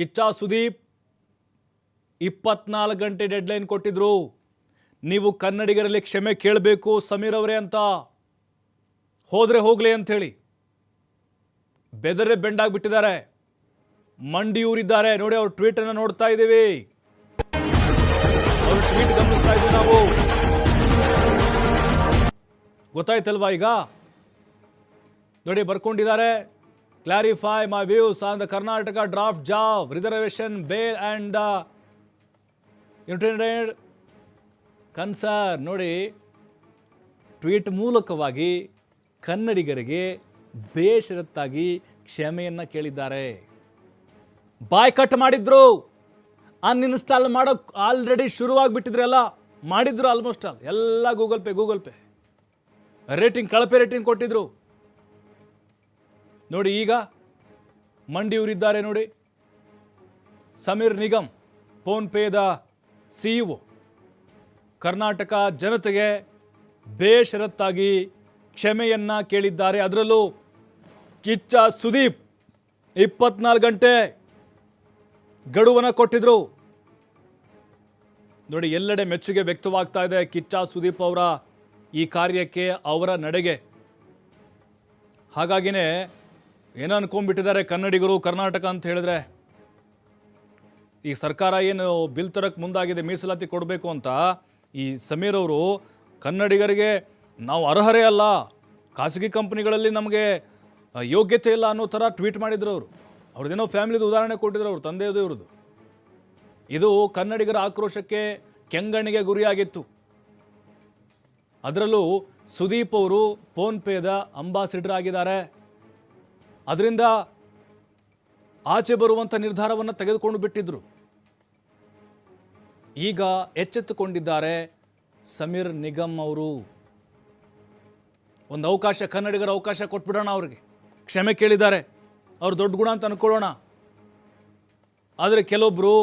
ಕಿಚ್ಚ ಸುದೀಪ್ 24 ಗಂಟೆ ಡೆಡ್ಲೈನ್ ಕೊಟ್ಟಿದ್ರು. ನೀವು ಕನ್ನಡಿಗರಲ್ಲಿ ಕ್ಷಮೆ ಕೇಳಬೇಕು ಸಮೀರ್ ಅವರೇ ಅಂತ. ಹೋದ್ರೆ ಹೋಗ್ಲಿ ಅಂತ ಹೇಳಿ ಬೆದರೇ ಬೆಂಡಾಗ್ಬಿಟ್ಟಿದ್ದಾರೆ, ಮಂಡಿಯೂರಿದ್ದಾರೆ. ನೋಡಿ ಅವ್ರ ಟ್ವೀಟ್ ಅನ್ನು ನೋಡ್ತಾ ಇದ್ದೀವಿ, ಅವ್ರ ಟ್ವೀಟ್ ಗಮನಿಸ್ತಾ ಇದ್ದೀವಿ ನಾವು. ಗೊತ್ತಾಯ್ತಲ್ವಾ ಈಗ? ನೋಡಿ ಬರ್ಕೊಂಡಿದ್ದಾರೆ, clarify my views on the Karnataka draft job reservation bill and internet concern. ನೋಡಿ ಟ್ವೀಟ್ ಮೂಲಕವಾಗಿ ಕನ್ನಡಿಗರಿಗೆ ಬೇಷರತ್ತಾಗಿ ಕ್ಷಮೆಯನ್ನು ಕೇಳಿದ್ದಾರೆ. ಬಾಯ್ಕಟ್ ಮಾಡಿದ್ರು, ಅನ್ಇನ್ಸ್ಟಾಲ್ ಮಾಡೋಕೆ ಆಲ್ರೆಡಿ ಶುರುವಾಗಿಬಿಟ್ಟಿದ್ರೆ ಎಲ್ಲ ಮಾಡಿದ್ರು. ಆಲ್ಮೋಸ್ಟ್ ಎಲ್ಲ ಗೂಗಲ್ ಪೇ ರೇಟಿಂಗ್ ಕಳಪೆ ರೇಟಿಂಗ್ ಕೊಟ್ಟಿದ್ರು. ನೋಡಿ ಈಗ ಮಂಡಿಯೂರಿದ್ದಾರೆ. ನೋಡಿ ಸಮೀರ್ ನಿಗಮ್, ಫೋನ್ಪೇದ CEO, ಕರ್ನಾಟಕ ಜನತೆಗೆ ಬೇಷರತ್ತಾಗಿ ಕ್ಷಮೆಯನ್ನ ಕೇಳಿದ್ದಾರೆ. ಅದರಲ್ಲೂ ಕಿಚ್ಚ ಸುದೀಪ್ 24 ಗಂಟೆ ಗಡುವನ್ನು ಕೊಟ್ಟಿದ್ರು. ನೋಡಿ ಎಲ್ಲೆಡೆ ಮೆಚ್ಚುಗೆ ವ್ಯಕ್ತವಾಗ್ತಾ ಇದೆ ಕಿಚ್ಚ ಸುದೀಪ್ ಅವರ ಈ ಕಾರ್ಯಕ್ಕೆ, ಅವರ ನಡೆಗೆ. ಹಾಗಾಗಿನೇ ಏನೋ ಅನ್ಕೊಂಡ್ಬಿಟ್ಟಿದ್ದಾರೆ ಕನ್ನಡಿಗರು, ಕರ್ನಾಟಕ ಅಂತ ಹೇಳಿದ್ರೆ. ಈ ಸರ್ಕಾರ ಏನು ಬಿಲ್ ತರಕ್ಕೆ ಮುಂದಾಗಿದೆ ಮೀಸಲಾತಿ ಕೊಡಬೇಕು ಅಂತ, ಈ ಸಮೀರ್ ಅವರು ಕನ್ನಡಿಗರಿಗೆ ನಾವು ಅರ್ಹರೇ ಅಲ್ಲ, ಖಾಸಗಿ ಕಂಪ್ನಿಗಳಲ್ಲಿ ನಮಗೆ ಯೋಗ್ಯತೆ ಇಲ್ಲ ಅನ್ನೋ ಥರ ಟ್ವೀಟ್ ಮಾಡಿದ್ರು. ಅವ್ರದ್ದೇನೋ ಫ್ಯಾಮಿಲಿದು ಉದಾಹರಣೆ ಕೊಟ್ಟಿದ್ರು, ಅವ್ರ ತಂದೆಯದು ಇವ್ರದ್ದು. ಇದು ಕನ್ನಡಿಗರ ಆಕ್ರೋಶಕ್ಕೆ, ಕೆಂಗಣ್ಣಿಗೆ ಗುರಿಯಾಗಿತ್ತು. ಅದರಲ್ಲೂ ಸುದೀಪ್ ಅವರು ಫೋನ್ಪೇದ ಅಂಬಾಸಿಡರ್ ಆಗಿದ್ದಾರೆ. ಅದರಿಂದ ಆಚೆ ಬರುವಂಥ ನಿರ್ಧಾರವನ್ನು ತೆಗೆದುಕೊಂಡು ಬಿಟ್ಟಿದ್ರು. ಈಗ ಎಚ್ಚೆತ್ತುಕೊಂಡಿದ್ದಾರೆ ಸಮೀರ್ ನಿಗಮ್ ಅವರು. ಒಂದು ಅವಕಾಶ, ಕನ್ನಡಿಗರ ಅವಕಾಶ ಕೊಟ್ಬಿಡೋಣ, ಅವ್ರಿಗೆ ಕ್ಷಮೆ ಕೇಳಿದ್ದಾರೆ, ಅವ್ರು ದೊಡ್ಡ ಗುಣ ಅಂತ ಅನ್ಕೊಳ್ಳೋಣ. ಆದರೆ ಕೆಲವೊಬ್ಬರು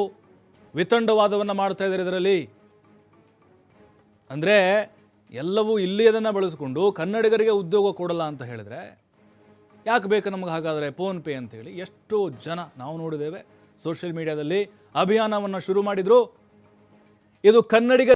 ವಿತಂಡವಾದವನ್ನು ಮಾಡ್ತಾ ಇದ್ದಾರೆ ಇದರಲ್ಲಿ. ಅಂದರೆ ಎಲ್ಲವೂ ಇಲ್ಲಿಯದನ್ನು ಬಳಸಿಕೊಂಡು ಕನ್ನಡಿಗರಿಗೆ ಉದ್ಯೋಗ ಕೊಡಲ್ಲ ಅಂತ ಹೇಳಿದ್ರೆ ಯಾಕೆ ಬೇಕು ನಮಗೆ? ಹಾಗಾದರೆ ಫೋನ್ಪೇ ಅಂತೇಳಿ ಎಷ್ಟೋ ಜನ ನಾವು ನೋಡಿದ್ದೇವೆ ಸೋಷಿಯಲ್ ಮೀಡಿಯಾದಲ್ಲಿ ಅಭಿಯಾನವನ್ನು ಶುರು ಮಾಡಿದರು. ಇದು ಕನ್ನಡಿಗ